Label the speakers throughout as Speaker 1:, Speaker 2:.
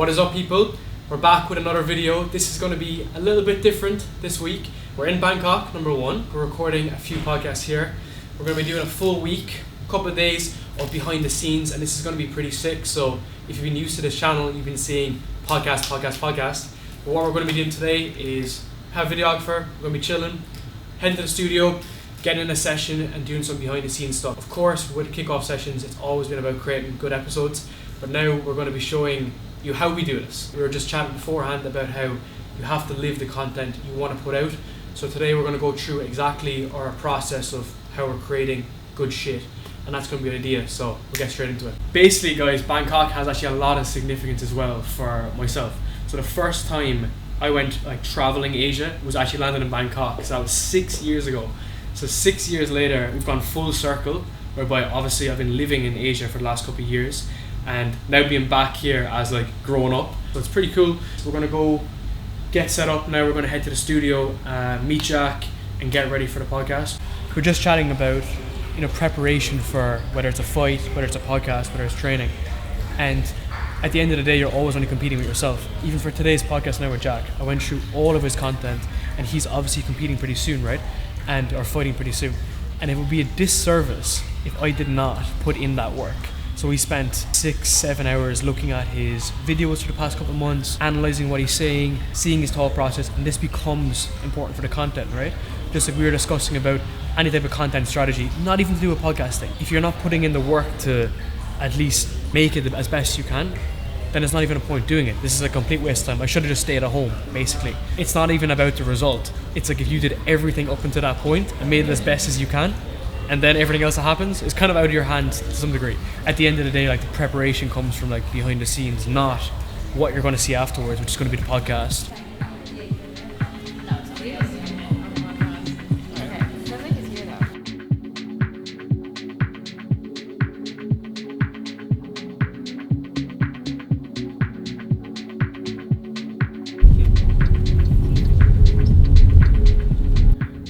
Speaker 1: What is up, people? We're back with another video. This is going to be a little bit different this week. We're in Bangkok, number one. We're recording a few podcasts here. We're going to be doing a full week, a couple of days of behind the scenes, and this is going to be pretty sick. So if you've been used to this channel, you've been seeing podcast. But what we're going to be doing today is have a videographer. We're going to be chilling, heading to the studio, getting in a session and doing some behind the scenes stuff. Of course, with Kickoff sessions, it's always been about creating good episodes, but now we're going to be showing you how we do this. We were just chatting beforehand about how you have to live the content you want to put out. So today we're going to go through exactly our process of how we're creating good shit, and that's going to be the idea. So we'll get straight into it. Basically, guys, Bangkok has actually a lot of significance as well for myself. So the first time I went traveling Asia was actually landed in Bangkok. So that was 6 years ago. So 6 years later, we've gone full circle, whereby obviously I've been living in Asia for the last couple of years, and now being back here as grown up. So it's pretty cool. We're gonna go get set up now. We're gonna head to the studio, meet Jack, and get ready for the podcast. We're just chatting about preparation for whether it's a fight, whether it's a podcast, whether it's training, and at the end of the day, you're always only competing with yourself. Even for today's podcast now with Jack, I went through all of his content, and he's obviously competing pretty soon, right? Or fighting pretty soon. And it would be a disservice if I did not put in that work. So we spent 6-7 hours looking at his videos for the past couple of months, analysing what he's saying, seeing his thought process, and this becomes important for the content, right? Just like we were discussing about any type of content strategy, not even to do with podcasting. If you're not putting in the work to at least make it as best you can, then it's not even a point doing it. This is a complete waste of time. I should have just stayed at home, basically. It's not even about the result. It's like if you did everything up until that point and made it as best as you can, and then everything else that happens is kind of out of your hands to some degree. At the end of the day, the preparation comes from behind the scenes, not what you're going to see afterwards, which is going to be the podcast.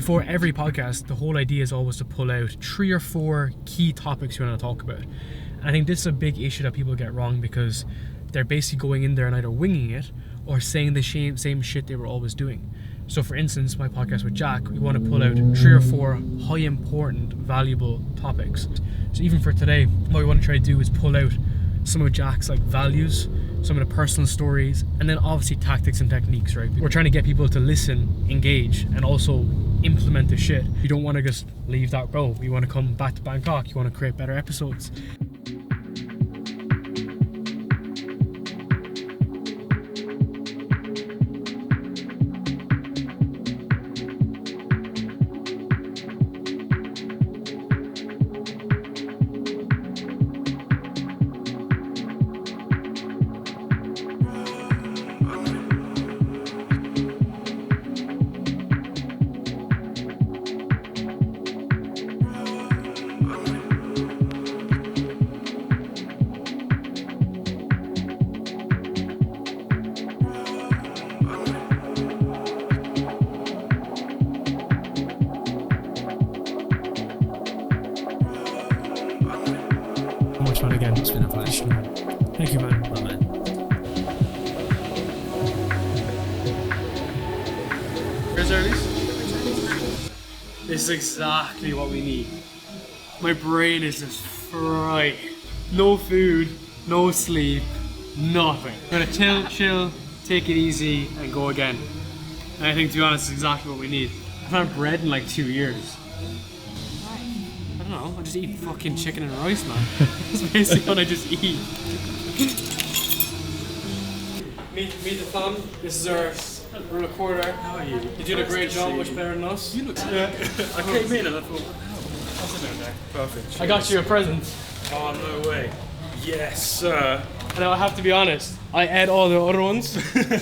Speaker 1: For every podcast, the whole idea is always to pull out 3 or 4 key topics you want to talk about. And I think this is a big issue that people get wrong, because they're basically going in there and either winging it or saying the same shit they were always doing. So for instance, my podcast with Jack, we want to pull out 3 or 4 high important, valuable topics. So even for today, what we want to try to do is pull out some of Jack's values, some of the personal stories, and then obviously tactics and techniques, right? We're trying to get people to listen, engage, and also implement the shit. You don't want to just leave that go. You want to come back to Bangkok. You want to create better episodes. Much fun again.
Speaker 2: It's been a pleasure.
Speaker 1: Thank you, man.
Speaker 2: Oh, man.
Speaker 1: Here's Earlies. This is exactly what we need. My brain is just fried. No food, no sleep, nothing. We're gonna chill, take it easy, and go again. And I think, to be honest, it's exactly what we need. I've had bread in 2 years. I don't know, I just eat fucking chicken and rice, man. That's basically what I just eat. Meet the fam. This is our recorder.
Speaker 2: How are you?
Speaker 1: You did a great job, much better than us.
Speaker 2: You look.
Speaker 1: Yeah.
Speaker 2: I came in and I thought, what's it doing there? Perfect.
Speaker 1: I got you a present.
Speaker 2: Oh, no way. Yes, sir.
Speaker 1: Now I have to be honest, I ate all the other ones,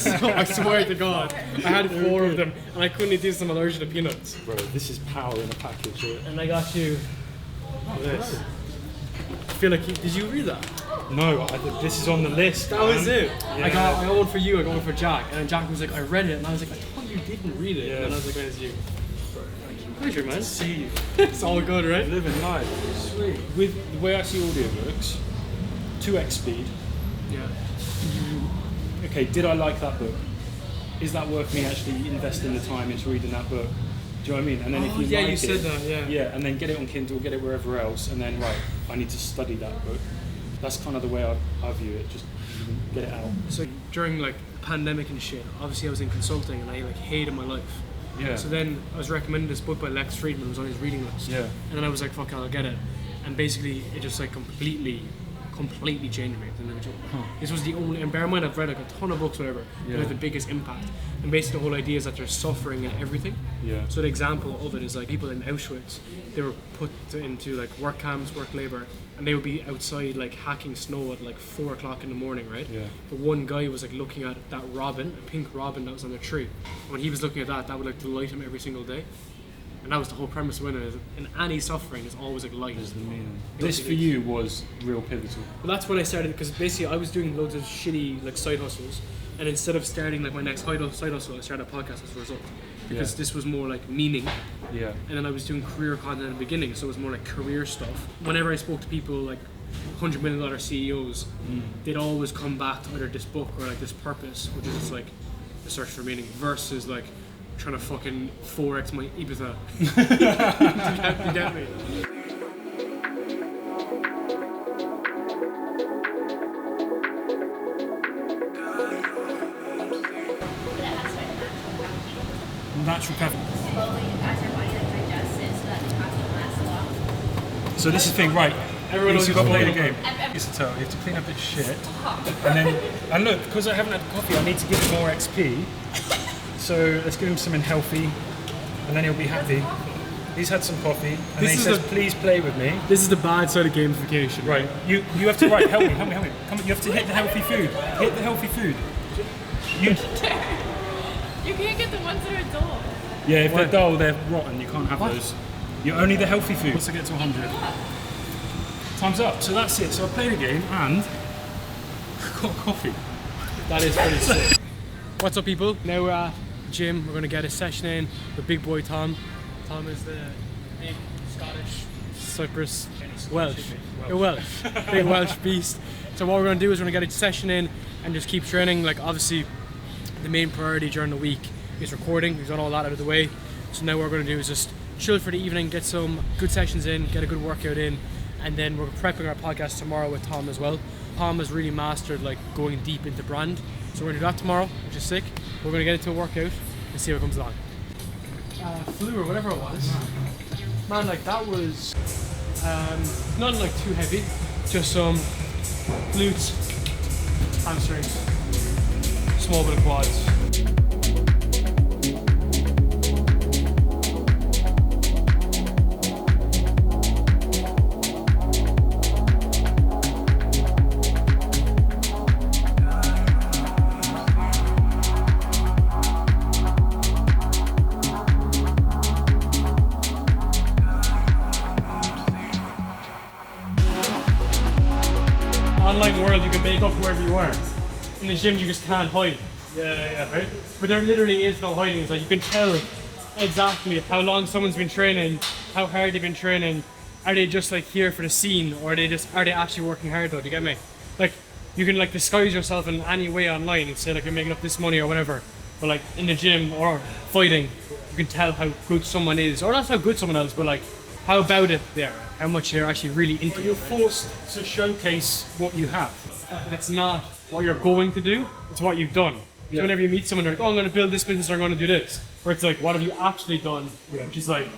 Speaker 1: so I swear to God, I had 4 of them, and I couldn't eat this, I'm allergic to peanuts.
Speaker 2: Bro, this is power in a package.
Speaker 1: And I got you this. I feel like did you read that?
Speaker 2: No, this is on the list.
Speaker 1: That was it.
Speaker 2: Yeah.
Speaker 1: I got one for you, I got one for Jack, and then Jack was like, I read it, and I was like, I thought you didn't read it.
Speaker 2: Yeah.
Speaker 1: And then I was like, it's you. Pleasure, man.
Speaker 2: See you.
Speaker 1: It's all good, right?
Speaker 2: Living life. Sweet. With the way I see audiobooks, 2x speed.
Speaker 1: Yeah.
Speaker 2: okay, did I like that book? Is that worth me actually investing the time into reading that book? Do you know what I mean? And then if you like
Speaker 1: you said that,
Speaker 2: yeah, and then get it on Kindle, get it wherever else, and then right, I need to study that book. That's kind of the way I view it. Just get it out.
Speaker 1: So during like the pandemic and shit, obviously I was in consulting and I like hated my life.
Speaker 2: Yeah.
Speaker 1: So then I was recommended this book by Lex Friedman. It was on his reading list.
Speaker 2: Yeah.
Speaker 1: And then I was like, fuck it, I'll get it. And basically it just like completely changed me as an individual. This was the only, and bear in mind I've read like a ton of books, whatever, but like the biggest impact. And basically the whole idea is that there's suffering in everything.
Speaker 2: Yeah.
Speaker 1: So the example of it is like people in Auschwitz, they were put into like work camps, work labour, and they would be outside like hacking snow at like 4 o'clock in the morning, right?
Speaker 2: Yeah.
Speaker 1: But one guy was like looking at that robin, a pink robin that was on the tree. When he was looking at that would like delight him every single day. And that was the whole premise of it. In any suffering, is always like light.
Speaker 2: This for you was real pivotal.
Speaker 1: Well, that's when I started, because basically I was doing loads of shitty like side hustles, and instead of starting like my next side hustle, I started a podcast as a result, because this was more like meaning.
Speaker 2: Yeah.
Speaker 1: And then I was doing career content at the beginning, so it was more like career stuff. Whenever I spoke to people like $100 million CEOs, they'd always come back to either this book or like this purpose, which is just like the search for meaning, versus like trying to fucking 4x my Ibiza. You get me?
Speaker 2: Natural caffeine.
Speaker 3: Slowly as your body digests it so that the caffeine lasts long.
Speaker 2: So this is the thing, right?
Speaker 1: Everyone knows
Speaker 2: you've got to play the
Speaker 1: going
Speaker 2: game. It's a tell. You have to clean up its shit, and look, because I haven't had coffee, I need to give it more XP. So let's give him something healthy, and then he'll be happy. He's had some coffee, and then he says, "Please play with me."
Speaker 1: This is the bad side of gamification.
Speaker 2: Right? You have to help me. Come on, you have to hit the healthy food. Hit the healthy food.
Speaker 3: You can't get the ones that are dull.
Speaker 2: Yeah, if they're dull, they're rotten. You can't have those. You're only the healthy food. Once I get to 100, time's up. So that's it. So I played a game and got coffee.
Speaker 1: That is pretty sick. What's up, people? Now we're at the gym. We're going to get a session in with big boy Tom. Tom is the big Scottish, Cyprus, Welsh, big Welsh beast. So what we're going to do is we're going to get a session in and just keep training. Like obviously the main priority during the week is recording. We've got all that out of the way. So now what we're going to do is just chill for the evening, get some good sessions in, get a good workout in, and then we're prepping our podcast tomorrow with Tom as well. Tom has really mastered like going deep into brand. So we're going to do that tomorrow, which is sick. We're going to get into a workout and see how it comes along. Flu or whatever it was. Man, like that was not like too heavy, just some glutes, hamstrings, small bit of quads. Online world, you can make up wherever you are. In the gym, you just can't hide. Yeah, right? But there literally is no hiding. It's like you can tell exactly how long someone's been training, how hard they've been training. Are they just like here for the scene, or are they actually working hard though? Do you get me? Like you can like disguise yourself in any way online and say like you're making up this money or whatever. But like in the gym or fighting, you can tell how good someone is, or not how good someone is, but like how about it they are, how much they're actually really into it.
Speaker 2: You're forced to showcase what you have.
Speaker 1: It's not what you're going to do, it's what you've done. So whenever you meet someone, they're like, oh, I'm going to build this business or I'm going to do this. Where it's like, what have you actually done? Which is like,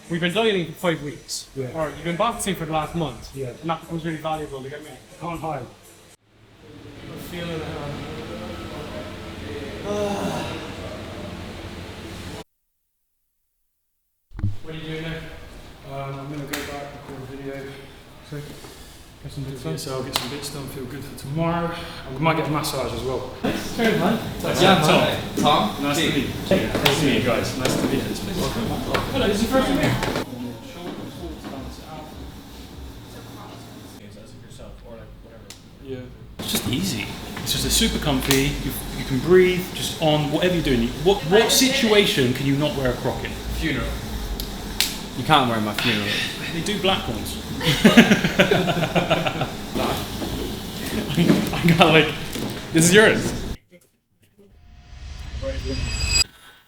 Speaker 1: we've been dieting for 5 weeks. Or you've been boxing for the last month. And that becomes really valuable to get me.
Speaker 2: Can't hide.
Speaker 1: I'm feeling it. What are you doing now?
Speaker 2: I'm going to go back, record a video.
Speaker 1: So, get some bits done.
Speaker 2: So I'll get some bits done, feel good for tomorrow. I might get a massage as well.
Speaker 1: Turn, man.
Speaker 2: Yeah,
Speaker 4: Tom?
Speaker 2: Nice to meet you. Nice to meet you guys. Nice to meet you.
Speaker 1: Hello, this is your first time here.
Speaker 2: Yeah. It's just easy. It's just a super comfy. You can breathe just on whatever you're doing. What situation can you not wear a croc in?
Speaker 4: Funeral. You can't wear my funeral.
Speaker 2: They do black ones.
Speaker 1: I got like, this is yours.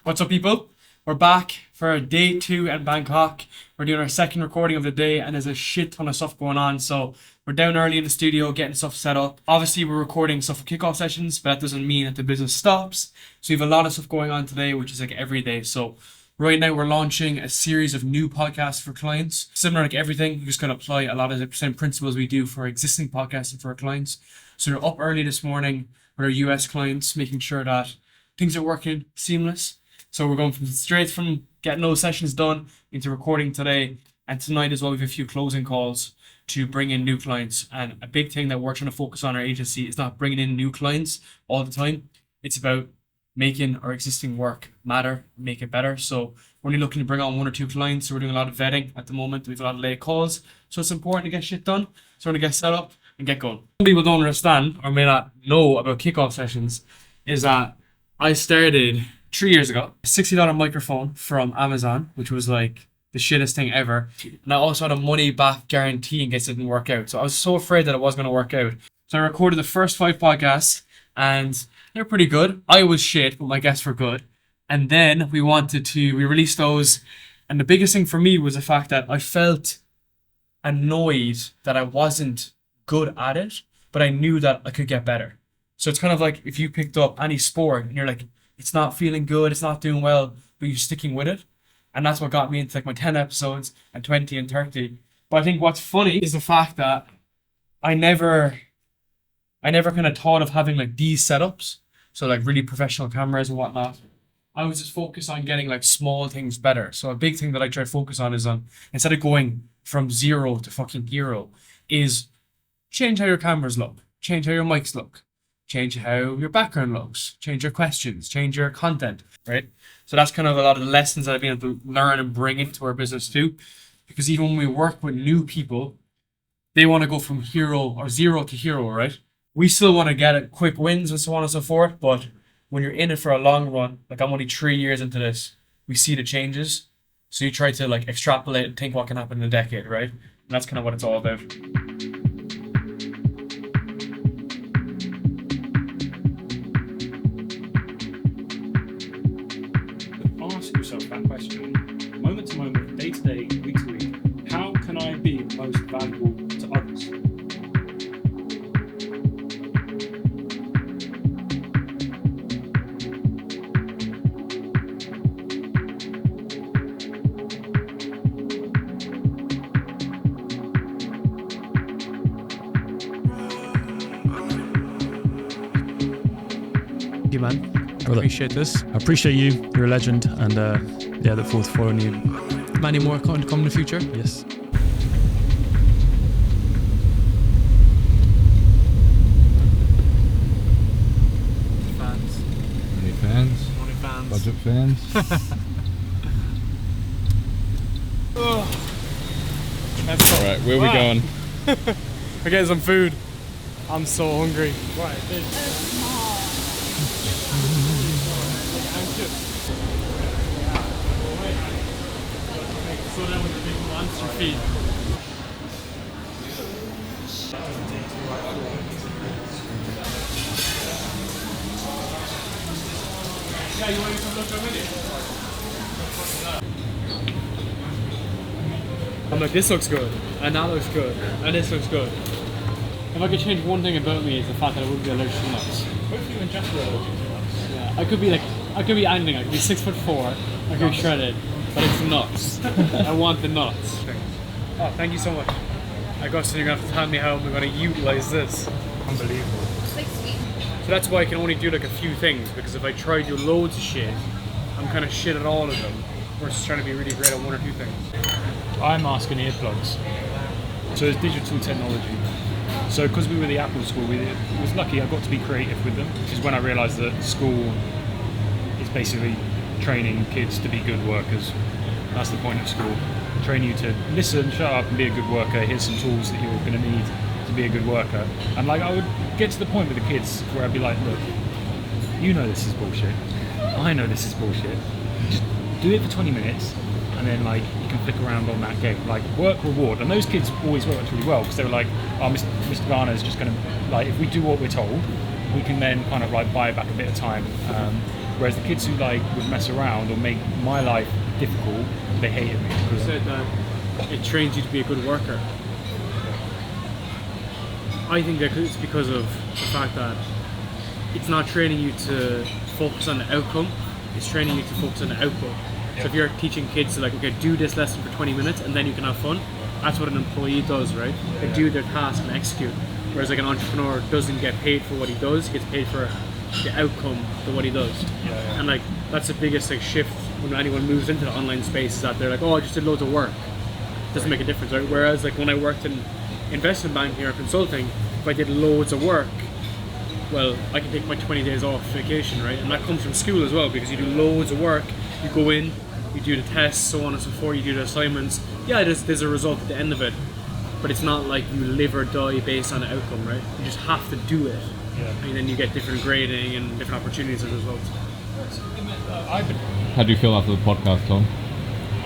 Speaker 1: What's up, people? We're back for day 2 in Bangkok. We're doing our second recording of the day, and there's a shit ton of stuff going on. So we're down early in the studio getting stuff set up. Obviously, we're recording stuff for kickoff sessions, but that doesn't mean that the business stops. So we have a lot of stuff going on today, which is like every day. So right now, we're launching a series of new podcasts for clients. Similar like everything, you're just going to apply a lot of the same principles we do for existing podcasts and for our clients. So we're up early this morning with our US clients, making sure that things are working seamless. So we're going straight from getting those sessions done into recording today. And tonight as well, we have a few closing calls to bring in new clients. And a big thing that we're trying to focus on our agency is not bringing in new clients all the time. It's about making our existing work matter, make it better. So we're only looking to bring on 1 or 2 clients. So we're doing a lot of vetting at the moment. We have a lot of late calls. So it's important to get shit done. So we're going to get set up and get going. Some people don't understand or may not know about kickoff sessions is that I started 3 years ago, a $60 microphone from Amazon, which was like the shittest thing ever. And I also had a money back guarantee in case it didn't work out. So I was so afraid that it wasn't going to work out. So I recorded the first 5 podcasts and they're pretty good. I was shit, but my guests were good. And then we released those. And the biggest thing for me was the fact that I felt annoyed that I wasn't good at it, but I knew that I could get better. So it's kind of like if you picked up any sport and you're like, it's not feeling good, it's not doing well, but you're sticking with it. And that's what got me into like my 10 episodes and 20 and 30. But I think what's funny is the fact that I never kind of thought of having like these setups. So like really professional cameras and whatnot. I was just focused on getting like small things better. So a big thing that I try to focus on is instead of going from 0 to fucking hero, is change how your cameras look, change how your mics look, change how your background looks, change your questions, change your content, right? So that's kind of a lot of the lessons that I've been able to learn and bring into our business too. Because even when we work with new people, they want to go from 0 to hero, right? We still want to get it quick wins and so on and so forth. But when you're in it for a long run, like I'm only 3 years into this, we see the changes. So you try to like extrapolate and think what can happen in a decade, right? And that's kind of what it's all about.
Speaker 2: Ask yourself that question, moment to moment, day to day, week to week. How can I be most valuable to others?
Speaker 5: Thank you, man. I appreciate this. I appreciate you. You're a legend, and yeah, look forward to following you. Many more come in the future. Yes.
Speaker 1: Fans.
Speaker 6: Any fans?
Speaker 1: Only fans.
Speaker 6: Budget fans? Alright, where are we going?
Speaker 1: We're getting some food. I'm so hungry. Right, so that was a big monster feed. Yeah, you want to look already? I'm like, this looks good, and that looks good, and this looks good. If I could change one thing about me, is the fact that I wouldn't be allergic to nuts.
Speaker 2: Hopefully when Jasper allergic to nuts.
Speaker 1: Yeah, I could be anything. I could be 6'4", I could be shredded, but it's nuts. I want the nuts. Oh, thank you so much. I guess you're gonna have to tell me how we're gonna utilize this.
Speaker 2: Unbelievable.
Speaker 3: It's like sweet.
Speaker 1: So that's why I can only do like a few things, because if I try to do loads of shit, I'm kind of shit at all of them, versus trying to be really great at 1 or 2 things.
Speaker 2: Eye mask and earplugs. So it's digital technology. So because we were the Apple school, it was lucky I got to be creative with them, which is when I realised that school is basically training kids to be good workers. That's the point of school. Train you to listen, shut up and be a good worker. Here's some tools that you're going to need to be a good worker. And like I would get to the point with the kids where I'd be like, look, you know this is bullshit. I know this is bullshit. Just do it for 20 minutes and then like you can flick around on that game. Like work, reward. And those kids always worked really well because they were like, oh, Mr. Garner is just going to, like, if we do what we're told, we can then kind of like buy back a bit of time. Whereas the kids who like would mess around or make my life difficult, they hated me.
Speaker 1: You said that it trains you to be a good worker. I think that it's because of the fact that it's not training you to focus on the outcome, it's training you to focus on the output. So if you're teaching kids to like, okay, do this lesson for 20 minutes and then you can have fun, that's what an employee does, right? They do their task and execute. Whereas like an entrepreneur doesn't get paid for what he does, he gets paid for the outcome of what he does. And like that's the biggest like shift when anyone moves into the online space, is that they're like, oh, I just did loads of work. It doesn't make a difference, right? Whereas like when I worked in investment banking or consulting, if I did loads of work, well, I can take my 20 days off vacation, right? And that comes from school as well, because you do loads of work, you go in, you do the tests, so on and so forth, you do the assignments. Yeah, there's a result at the end of it, but it's not like you live or die based on the outcome, right? You just have to do it, and then you get different grading and different opportunities as a result.
Speaker 6: How do you feel after the podcast, Tom?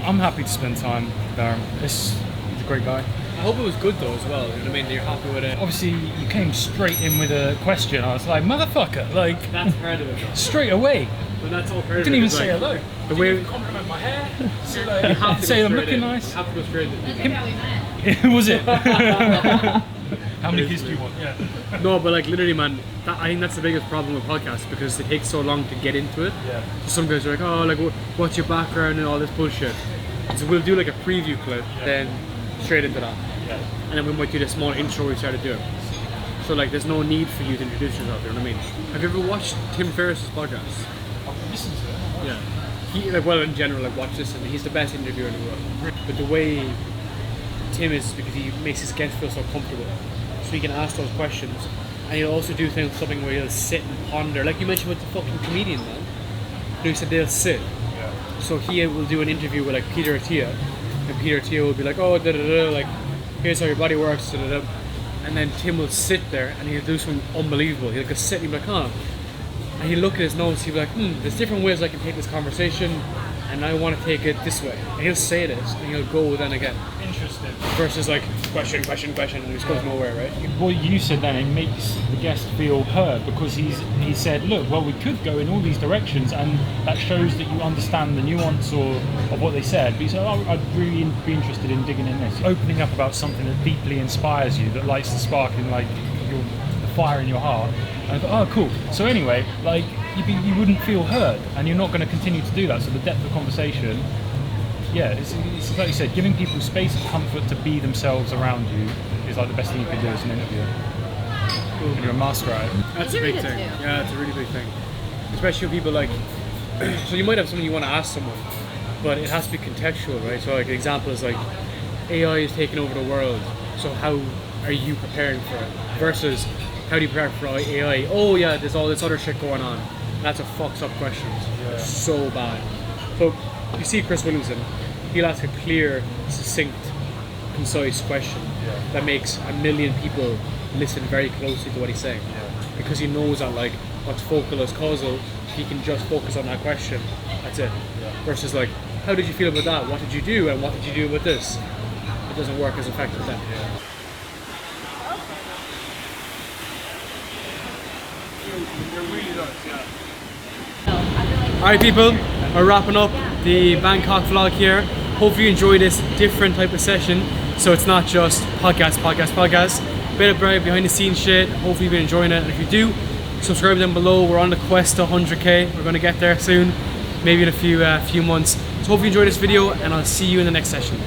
Speaker 2: I'm happy to spend time with Darren. He's a great guy.
Speaker 1: I hope it was good though as well, you know what I mean? You're happy with it.
Speaker 2: Obviously, you came straight in with a question. I was like, motherfucker, like,
Speaker 1: That's part of it though.
Speaker 2: straight away.
Speaker 1: But that's all part of it.
Speaker 2: Didn't even
Speaker 1: It's
Speaker 2: say
Speaker 1: like,
Speaker 2: hello.
Speaker 1: The way
Speaker 2: Didn't even compliment my hair. So,
Speaker 1: you
Speaker 2: like,
Speaker 1: have to
Speaker 2: say
Speaker 1: go
Speaker 2: I'm
Speaker 1: straight
Speaker 2: looking
Speaker 1: in.
Speaker 2: nice.
Speaker 1: You have to go straight in.
Speaker 3: That's how we met.
Speaker 2: Was it? How many kids do you want? Yeah.
Speaker 1: No, but like literally, man, I think that's the biggest problem with podcasts, because it takes so long to get into it.
Speaker 2: Yeah.
Speaker 1: So some guys are like, oh, like what's your background and all this bullshit. So we'll do like a preview clip, then straight into that, and then we might do the small intro we try to do. So like, there's no need for you to introduce yourself. You know what I mean? Have you ever watched Tim Ferriss's podcast?
Speaker 2: I've listened to it.
Speaker 1: Yeah. He like, well, in general, like watch this, and he's the best interviewer in the world. But the way Tim is, because he makes his guests feel so comfortable, so he can ask those questions, and he'll also do something where he'll sit and ponder, like you mentioned with the fucking comedian, man. He said they'll sit. So he will do an interview with like Peter Attia, and Peter Attia will be like, oh, da da da, like here's how your body works, da da da. And then Tim will sit there and he'll do something unbelievable. He'll just sit and he'll be like, huh. And he'll look at his notes, he'll be like, there's different ways I can take this conversation, and I want to take it this way. And he'll say this, and he'll go then again.
Speaker 2: Interesting.
Speaker 1: Versus like, question, and he just goes nowhere, right?
Speaker 2: What you said then, it makes the guest feel heard, because he said, look, well, we could go in all these directions, and that shows that you understand the nuance of what they said. But he said, oh, I'd really be interested in digging in this. Opening up about something that deeply inspires you, that lights the spark in like the fire in your heart. And I thought, oh, cool. So anyway, like, you wouldn't feel heard, and you're not going to continue to do that. So the depth of conversation, yeah, it's like you said, giving people space and comfort to be themselves around you is like the best thing you can do as an interviewer. Cool. And you're a master at it.
Speaker 1: That's a big thing. Yeah, it's a really big thing. Especially with people like, so you might have something you want to ask someone, but it has to be contextual, right? So like an example is like, AI is taking over the world, so how are you preparing for it? Versus, how do you prepare for AI? Oh yeah, there's all this other shit going on. And that's a fucked up question. Yeah. So bad. So you see Chris Williamson, he'll ask a clear, succinct, concise question that makes a million people listen very closely to what he's saying. Because he knows that like what's focal is causal, he can just focus on that question. That's it. Versus like, how did you feel about that? What did you do? And what did you do with this? It doesn't work as effective then. Alright people, we're wrapping up the Bangkok vlog here. Hopefully you enjoy this different type of session, so it's not just podcast. Bit of behind the scenes shit. Hopefully you've been enjoying it, and if you do, subscribe down below. We're on the quest to 100k. We're going to get there soon, maybe in a few months. So hope you enjoyed this video, and I'll see you in the next session.